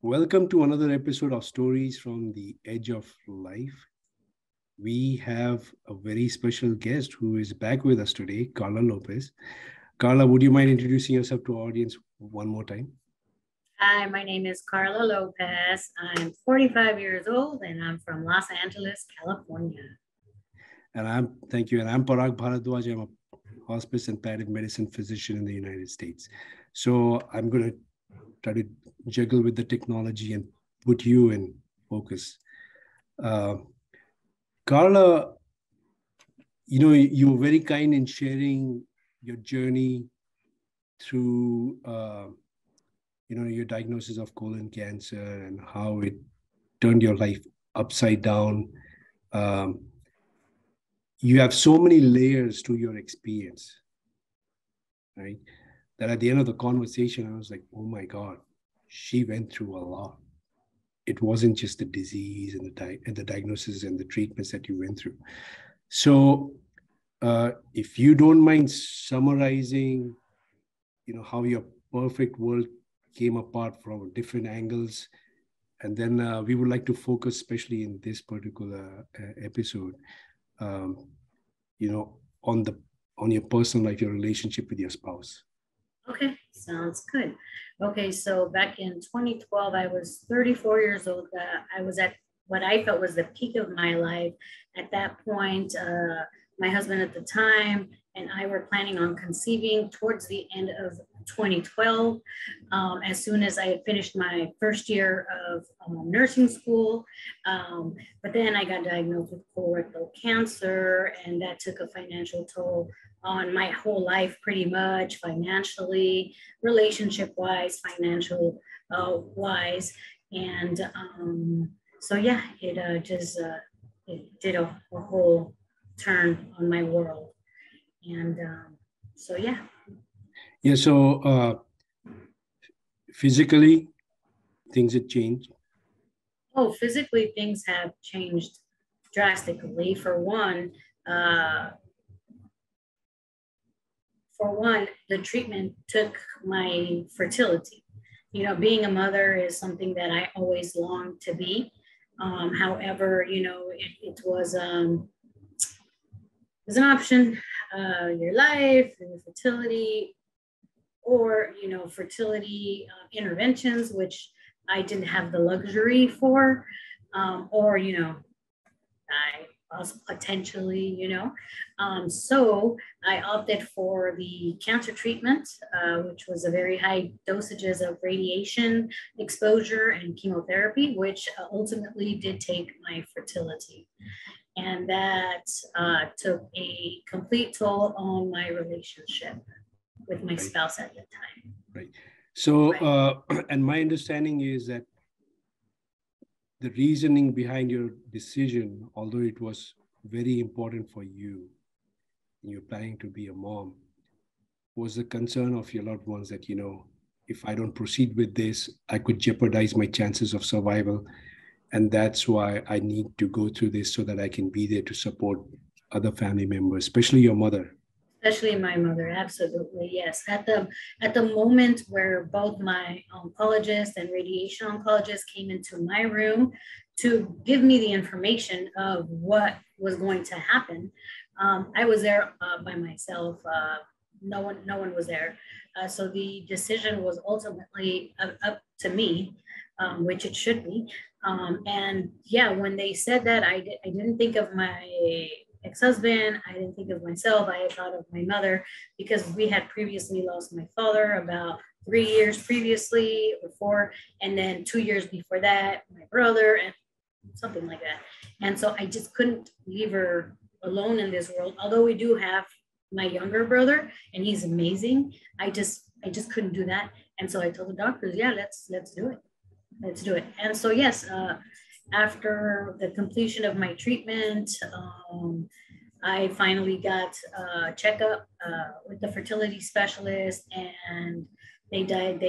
Welcome to another episode of Stories from the Edge of Life. We have a very special guest who is back with us today, Karla Lopez. Karla, would you mind introducing yourself to our audience one more time? Hi, my name is Karla Lopez. I'm 45 years old and I'm from Los Angeles, California. Thank you. And I'm Parag Bharadwaj. I'm a hospice and palliative medicine physician in the United States. So I'm going to try to juggle with the technology and put you in focus. Karla, you were very kind in sharing your journey through, your diagnosis of colon cancer and how it turned your life upside down. You have so many layers to your experience, right? That at the end of the conversation, I was like, oh my God, she went through a lot. It wasn't just the disease and the diagnosis and the treatments that you went through. So if you don't mind summarizing, how your perfect world came apart from different angles. And then we would like to focus, especially in this particular episode, on your personal life, your relationship with your spouse. Okay, sounds good. Okay, so back in 2012, I was 34 years old. I was at what I felt was the peak of my life. At that point, my husband at the time and I were planning on conceiving towards the end of 2012. As soon as I had finished my first year of nursing school. But then I got diagnosed with colorectal cancer, and that took a financial toll on my whole life, pretty much financially, relationship wise, financial wise. And so, yeah, it did a whole turn on my world. And so, yeah. Yeah. So physically, things had changed. Oh, physically, things have changed drastically. For one, the treatment took my fertility. Being a mother is something that I always longed to be. However, it was an option, your life, your fertility, or, fertility interventions, which I didn't have the luxury for, or, I was potentially, so I opted for the cancer treatment, which was a very high dosages of radiation exposure and chemotherapy, which ultimately did take my fertility. And that took a complete toll on my relationship with my spouse at the time. Right. So, and my understanding is that the reasoning behind your decision, although it was very important for you, and you're planning to be a mom, was the concern of your loved ones that, if I don't proceed with this, I could jeopardize my chances of survival. And that's why I need to go through this so that I can be there to support other family members, especially your mother. Especially my mother, absolutely, yes. At the moment where both my oncologist and radiation oncologist came into my room to give me the information of what was going to happen, I was there by myself. No one was there. So the decision was ultimately up to me, which it should be. And yeah, when they said that, I didn't think of my ex-husband. I didn't think of myself. I thought of my mother, because we had previously lost my father about 3 years previously or 4. And then 2 years before that, my brother, and something like that. And so I just couldn't leave her alone in this world. Although we do have my younger brother and he's amazing. I just couldn't do that. And so I told the doctors, yeah, let's do it. Let's do it. And so, yes, after the completion of my treatment, I finally got a checkup with the fertility specialist, and they did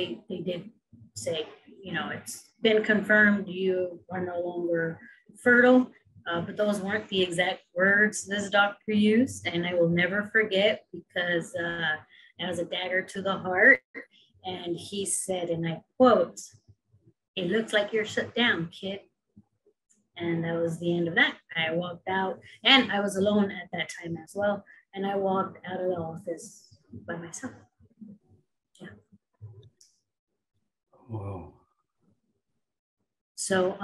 say, it's been confirmed you are no longer fertile. But those weren't the exact words this doctor used, and I will never forget, because it was a dagger to the heart. And he said, and I quote, it looks like you're shut down, kid. And that was the end of that. I walked out, and I was alone at that time as well. And I walked out of the office by myself. Yeah. Wow. So,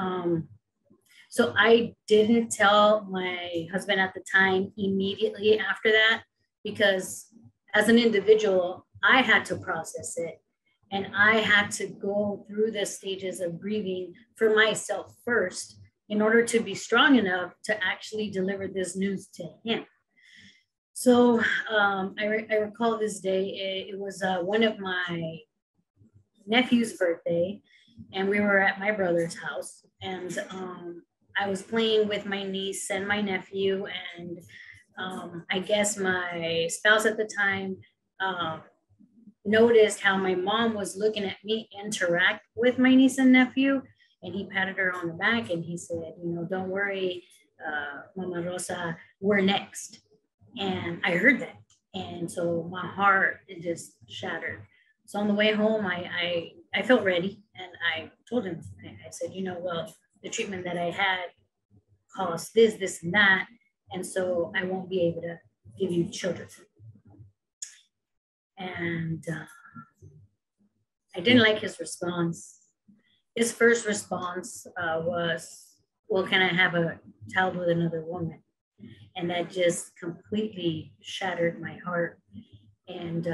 so I didn't tell my husband at the time immediately after that, because as an individual, I had to process it. And I had to go through the stages of grieving for myself first in order to be strong enough to actually deliver this news to him. So I recall this day. It was one of my nephew's birthday, and we were at my brother's house, and I was playing with my niece and my nephew, and I guess my spouse at the time noticed how my mom was looking at me interact with my niece and nephew, and he patted her on the back and he said, you know, don't worry, Mama Rosa, we're next. And I heard that, and so my heart, it just shattered. So on the way home, I felt ready, and I told him, I said, you know, well, the treatment that I had cost this, and that, and so I won't be able to give you children. And I didn't like his response. His first response was, well, can I have a child with another woman? And that just completely shattered my heart. And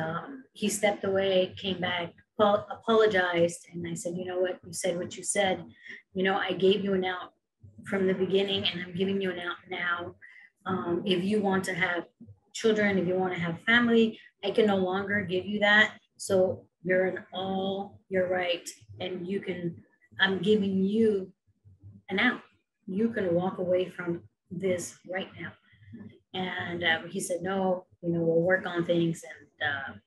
he stepped away, came back, apologized. And I said, you know what? You said what you said. You know, I gave you an out from the beginning, and I'm giving you an out now. If you want to have children, if you want to have family, I can no longer give you that. So you're in all your right. And you can, I'm giving you an out. You can walk away from this right now. And he said, no, you know, we'll work on things. And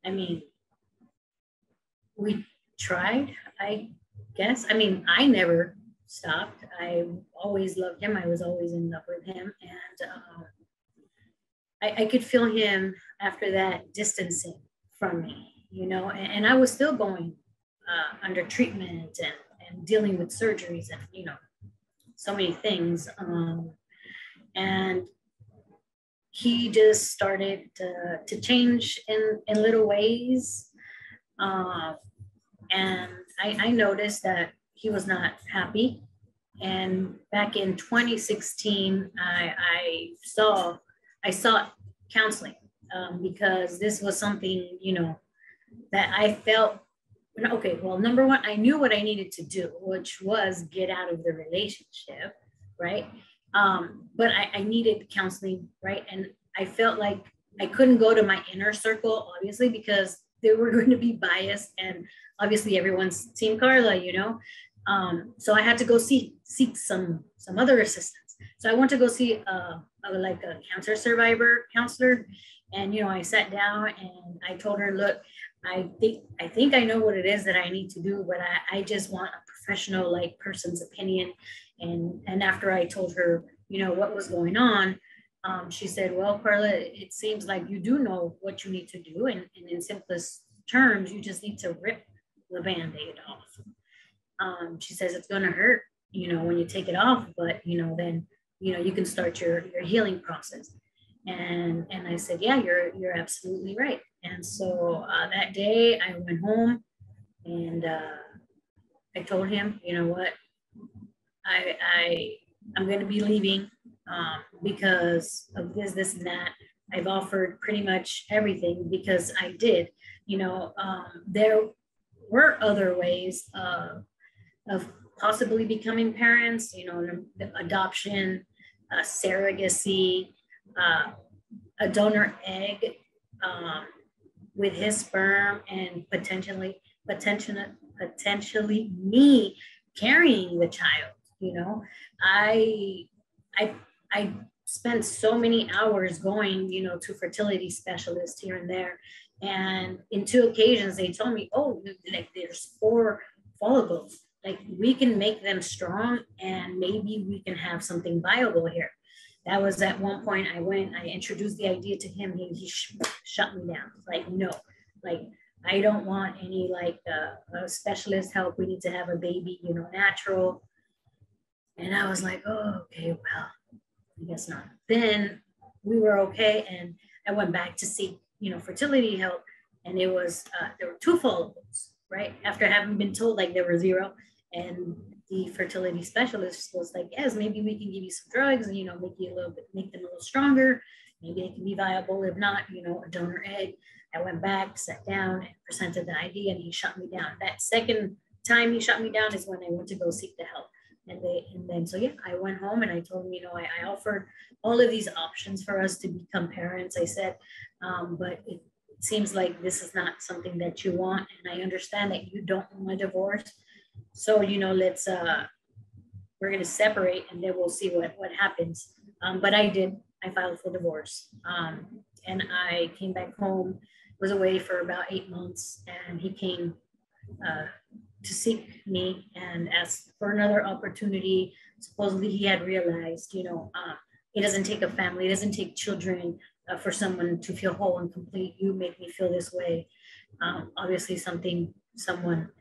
I mean, we tried, I guess. I mean, I never stopped. I always loved him. I was always in love with him. And I could feel him after that distancing from me, you know, and I was still going under treatment and dealing with surgeries and, you know, so many things. And he just started to change in little ways. And I noticed that he was not happy. And back in 2016, I sought counseling because this was something, you know, that I felt, okay, well, number one, I knew what I needed to do, which was get out of the relationship, right? But I needed counseling, right? And I felt like I couldn't go to my inner circle, obviously, because they were going to be biased, and obviously everyone's Team Karla, you know? So I had to go seek some other assistance. So I went to go see like a cancer survivor counselor. And, you know, I sat down and I told her, look, I think I know what it is that I need to do, but I just want a professional, like, person's opinion. And after I told her, you know, what was going on, she said, well, Karla, it seems like you do know what you need to do. And in simplest terms, you just need to rip the Band-Aid off. She says it's going to hurt, you know, when you take it off, but, you know, then, you know, you can start your healing process. And I said, yeah, you're absolutely right. And so that day I went home and I told him, you know what, I'm going to be leaving because of this and that. I've offered pretty much everything because I did, you know, there were other ways of possibly becoming parents, you know, adoption, surrogacy, a donor egg with his sperm, and potentially me carrying the child. You know, I spent so many hours going, you know, to fertility specialists here and there. And in 2 occasions, they told me, oh, like, there's 4 follicles. Like, we can make them strong and maybe we can have something viable here. That was at one point I introduced the idea to him. He shut me down. Like, no, like, I don't want any like specialist help. We need to have a baby, you know, natural. And I was like, oh, okay, well, I guess not. Then we were okay. And I went back to seek, you know, fertility help. And it was, there were two follow-ups, right? After having been told like there were zero. And the fertility specialist was like, yes, maybe we can give you some drugs and, you know, make you a little bit, make them a little stronger. Maybe they can be viable. If not, you know, a donor egg. I went back, sat down, and presented the idea, and he shut me down. That second time he shut me down is when I went to go seek the help. And then so yeah, I went home and I told him, you know, I offered all of these options for us to become parents. I said, but it seems like this is not something that you want, and I understand that you don't want a divorce. So you know, let's we're gonna separate, and then we'll see what happens. But I did. I filed for divorce, and I came back home. Was away for about 8 months, and he came to seek me and ask for another opportunity. Supposedly, he had realized, you know, it doesn't take a family, it doesn't take children for someone to feel whole and complete. You make me feel this way. Obviously, something someone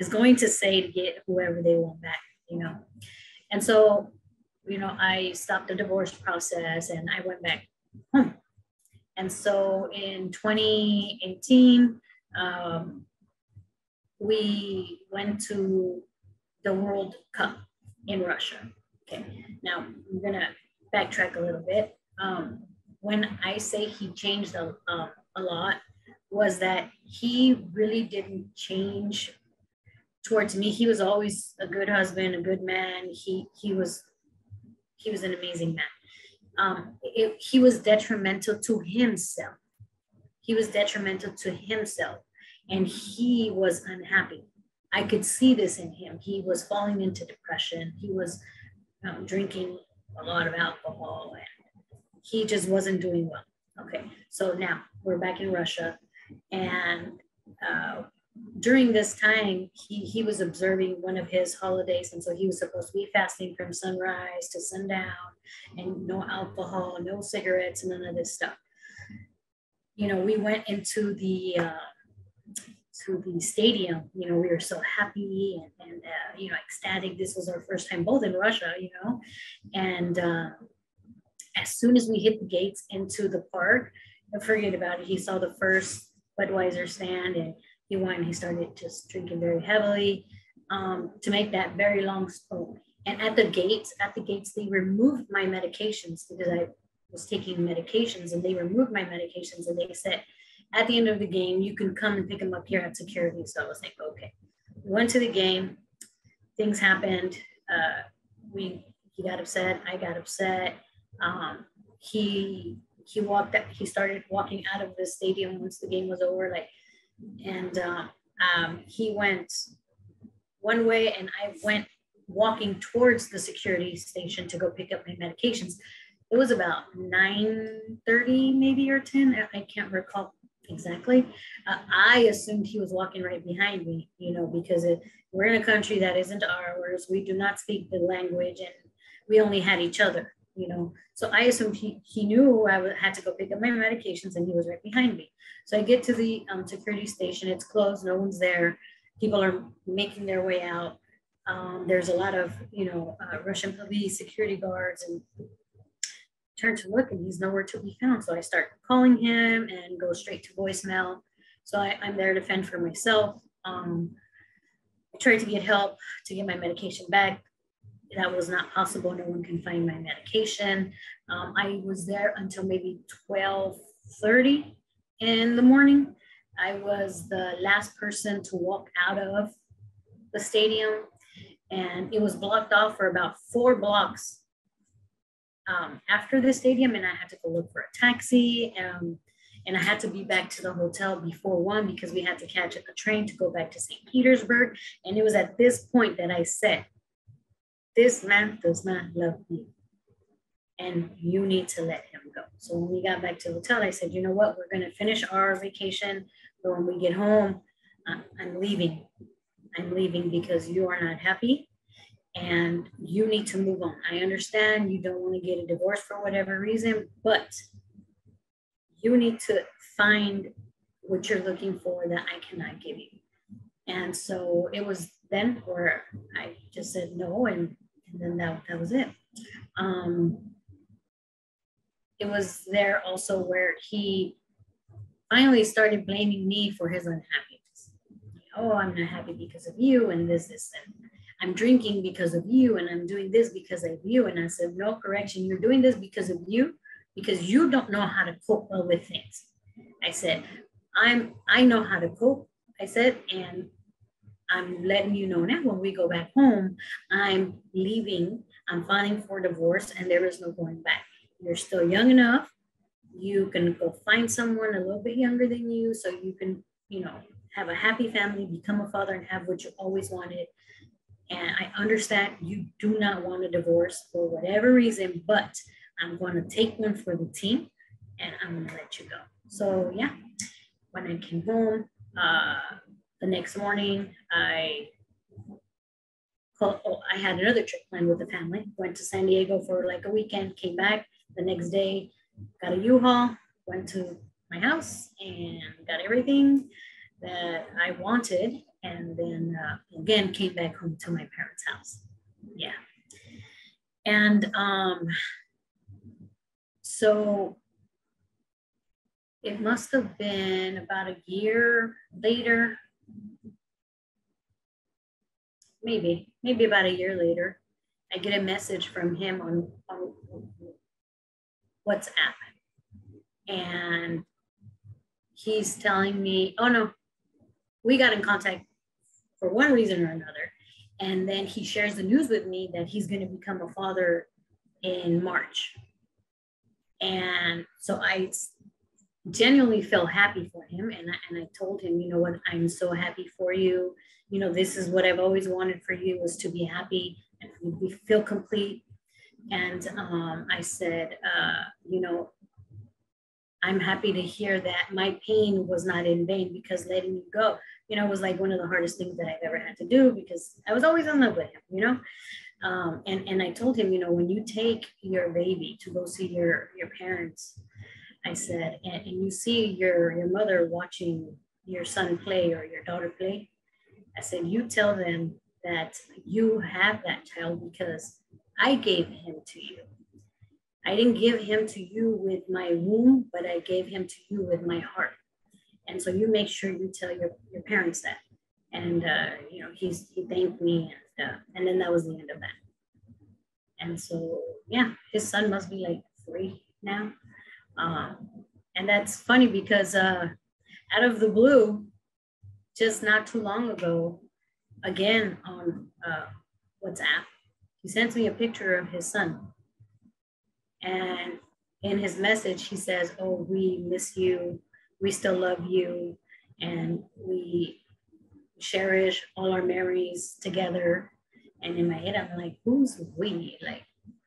is going to say to get whoever they want back, you know. And so, you know, I stopped the divorce process and I went back home. And so in 2018, we went to the World Cup in Russia. Okay, now I'm gonna backtrack a little bit. When I say he changed a lot, was that he really didn't change towards me. He was always a good husband, a good man. He was an amazing man. He was detrimental to himself. He was detrimental to himself, and he was unhappy. I could see this in him. He was falling into depression. He was drinking a lot of alcohol, and he just wasn't doing well. Okay, so now we're back in Russia, and during this time, he was observing one of his holidays, and so he was supposed to be fasting from sunrise to sundown, and no alcohol, no cigarettes, none of this stuff. You know, we went into the stadium. You know, we were so happy and you know, ecstatic. This was our first time both in Russia, you know, and as soon as we hit the gates into the park, forget about it. He saw the first Budweiser stand, and he started just drinking very heavily. To make that very long story, and at the gates, they removed my medications because I was taking medications, and they removed my medications, and they said, at the end of the game, you can come and pick them up here at security. So I was like, okay. We went to the game. Things happened. He got upset. I got upset. He started walking out of the stadium once the game was over, and he went one way, and I went walking towards the security station to go pick up my medications. It was about 9:30 maybe or 10. I can't recall exactly. I assumed he was walking right behind me, you know, because we're in a country that isn't ours. We do not speak the language, and we only had each other, you know. So I assumed he knew I had to go pick up my medications, and he was right behind me. So I get to the security station. It's closed. No one's there. People are making their way out. There's a lot of, you know, Russian police, security guards, and turn to look, and he's nowhere to be found. So I start calling him and go straight to voicemail. So I'm there to fend for myself. I tried to get help to get my medication back. That was not possible. No one can find my medication. I was there until maybe 12:30 in the morning. I was the last person to walk out of the stadium, and it was blocked off for about 4 blocks after the stadium, and I had to go look for a taxi, and I had to be back to the hotel before 1 because we had to catch a train to go back to St. Petersburg. And it was at this point that I said, this man does not love you, and you need to let him go. So when we got back to the hotel, I said, you know what, we're going to finish our vacation, but when we get home, I'm leaving. I'm leaving because you are not happy, and you need to move on. I understand you don't want to get a divorce for whatever reason, but you need to find what you're looking for that I cannot give you. And so it was then where I just said no, and then that was it. Um, it was there also where he finally started blaming me for his unhappiness. Oh, I'm not happy because of you, and this, and I'm drinking because of you, and I'm doing this because of you. And I said, no, correction, you're doing this because of you, because you don't know how to cope well with things. I said, I know how to cope. I said, and I'm letting you know now when we go back home, I'm leaving, I'm filing for divorce, and there is no going back. You're still young enough. You can go find someone a little bit younger than you so you can, have a happy family, become a father, and have what you always wanted. And I understand you do not want a divorce for whatever reason, but I'm going to take one for the team and I'm going to let you go. So, yeah, when I came home, the next morning, I had another trip planned with the family. Went to San Diego for like a weekend, came back the next day, got a U-Haul, went to my house and got everything that I wanted. And then again, came back home to my parents' house. Yeah. And so it must have been about a year later, maybe about a year later, I get a message from him on WhatsApp. And he's telling me, oh no, we got in contact for one reason or another. And then he shares the news with me that he's going to become a father in March. And so I genuinely feel happy for him. And I told him, you know what, I'm so happy for you. This is what I've always wanted for you, was to be happy and feel complete. And I said, I'm happy to hear that my pain was not in vain, because letting you go, was like one of the hardest things that I've ever had to do, because I was always in love with him, and I told him, when you take your baby to go see your parents, I said, and you see your mother watching your son play or your daughter play, I said, you tell them that you have that child because I gave him to you. I didn't give him to you with my womb, but I gave him to you with my heart. And so you make sure you tell your parents that. And, he thanked me. And then that was the end of that. And so, yeah, his son must be like 3 now. And that's funny because out of the blue, just not too long ago, again on WhatsApp, he sends me a picture of his son. And in his message, he says, oh, we miss you. We still love you. And we cherish all our memories together. And in my head, I'm like, who's we? Like,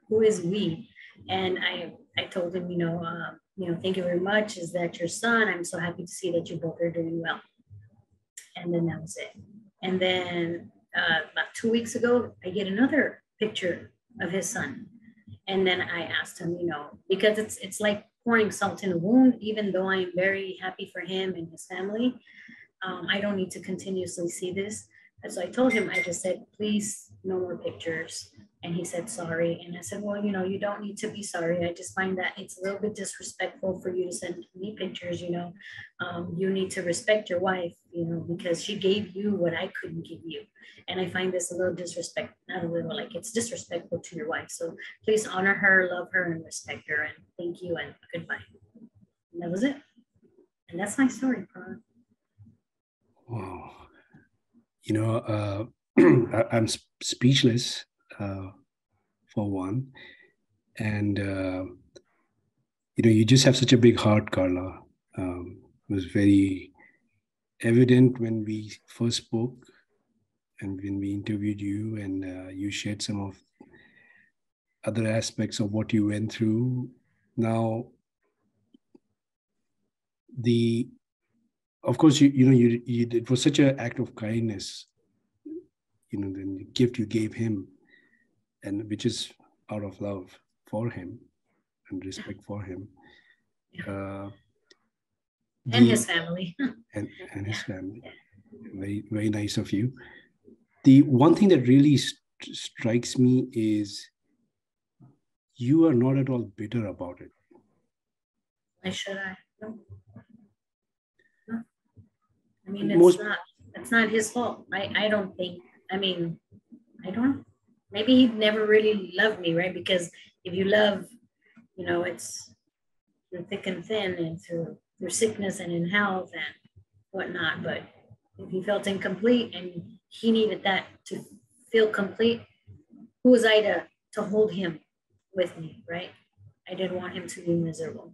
who is we? And I told him, thank you very much. Is that your son? I'm so happy to see that you both are doing well. And then that was it. And then about 2 weeks ago, I get another picture of his son. And then I asked him, because it's like pouring salt in a wound, even though I am very happy for him and his family, I don't need to continuously see this. And so I told him, I just said, please, no more pictures. And he said, sorry. And I said, well, you don't need to be sorry. I just find that it's a little bit disrespectful for you to send me pictures, you need to respect your wife, because she gave you what I couldn't give you. And I find this a little disrespectful, not a little, like it's disrespectful to your wife. So please honor her, love her, and respect her. And thank you and goodbye. And that was it. And that's my story, Karla. Wow. I'm speechless, for one. And, you just have such a big heart, Karla. It was very evident when we first spoke and when we interviewed you, and you shared some of other aspects of what you went through. Now, of course, it was such an act of kindness, the gift you gave him, and which is out of love for him and respect for him. And his family. And his family. Very, very nice of you. The one thing that really strikes me is you are not at all bitter about it. Why should I? No. No. I mean, it's not his fault. I don't think, I mean, I don't, maybe he never really loved me, right? Because if you love, you know, it's through thick and thin and through sickness and in health and whatnot. But if he felt incomplete and he needed that to feel complete, who was I to hold him with me, right? I didn't want him to be miserable.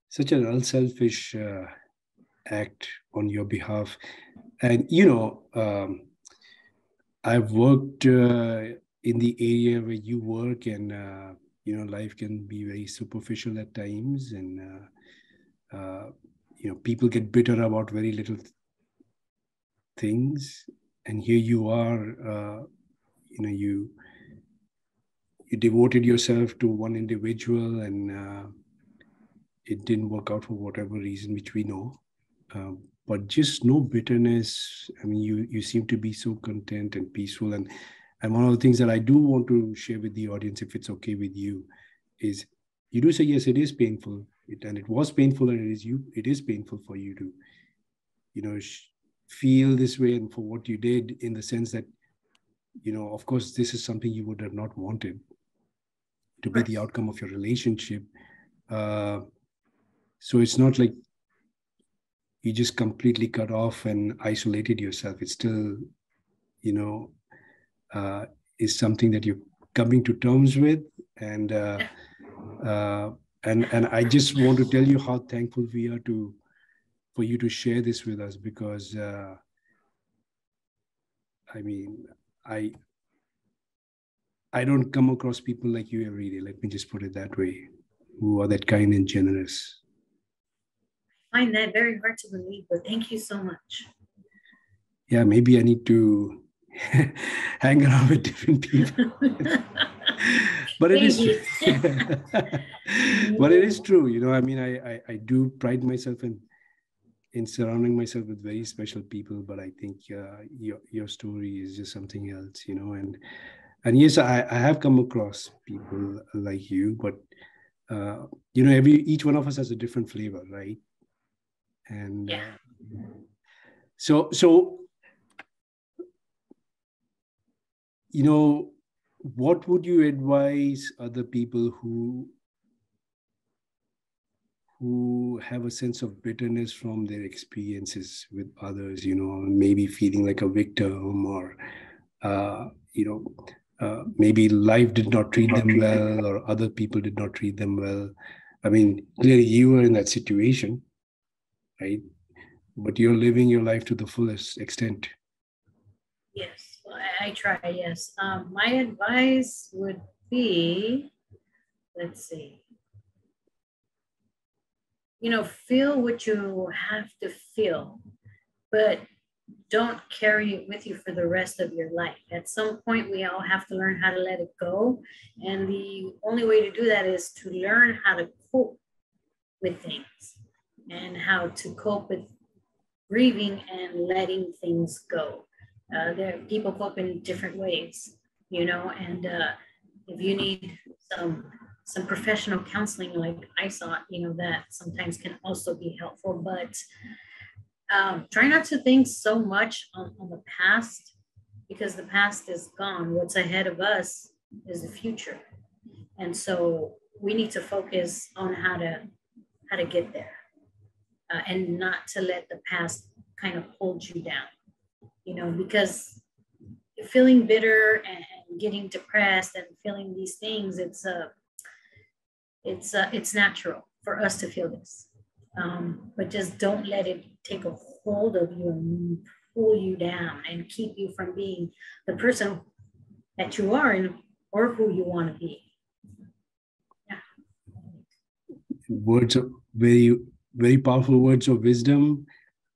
Such an unselfish act on your behalf. And, you know, I've worked in the area where you work, and, you know, life can be very superficial at times. And, you know, people get bitter about very little things. And here you are, you know, you devoted yourself to one individual, and it didn't work out for whatever reason, which we know. But just no bitterness. I mean, you seem to be so content and peaceful. And one of the things that I do want to share with the audience, if it's okay with you, is you do say, yes, it is painful. And it was painful, and it is painful for you to, you know, feel this way, and for what you did, in the sense that, you know, of course, this is something you would have not wanted to be the outcome of your relationship. So it's not like you just completely cut off and isolated yourself. It's still, you know, is something that you're coming to terms with. And I just want to tell you how thankful we are for you to share this with us, because I mean, I don't come across people like you every day. Let me just put it that way, who are that kind and generous. I find that very hard to believe, but thank you so much. Yeah, maybe I need to hang around with different people. But it is true. But it is true. You know, I mean, I do pride myself in surrounding myself with very special people, but I think your story is just something else, you know. And yes, I have come across people like you, but you know, each one of us has a different flavor, right? And so you know, what would you advise other people who have a sense of bitterness from their experiences with others, you know, maybe feeling like a victim, or you know, maybe life did not treat them well, or other people did not treat them well? I mean, clearly you were in that situation, right? But you're living your life to the fullest extent. Yes, well, I try, yes. My advice would be, let's see, you know, feel what you have to feel, but don't carry it with you for the rest of your life. At some point, we all have to learn how to let it go. And the only way to do that is to learn how to cope with things, and how to cope with grieving and letting things go. There people cope in different ways, you know, and if you need some professional counseling like I saw, you know, that sometimes can also be helpful. But try not to think so much on the past, because the past is gone. What's ahead of us is the future. And so we need to focus on how to get there, and not to let the past kind of hold you down, you know, because feeling bitter and getting depressed and feeling these things, it's natural for us to feel this. But just don't let it take a hold of you and pull you down and keep you from being the person that you are, and or who you want to be. Yeah. Words of very, very powerful words of wisdom.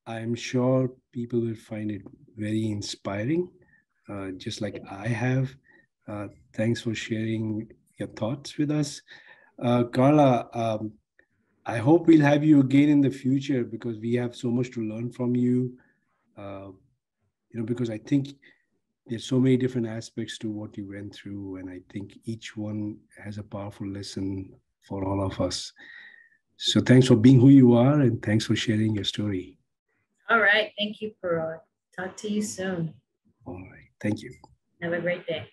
I'm sure people will find it very inspiring, just like I have. Thanks for sharing your thoughts with us. Karla, I hope we'll have you again in the future because we have so much to learn from you. Because I think there's so many different aspects to what you went through, and I think each one has a powerful lesson for all of us. So thanks for being who you are, and thanks for sharing your story. All right. Thank you, Parag. Talk to you soon. All right. Thank you. Have a great day.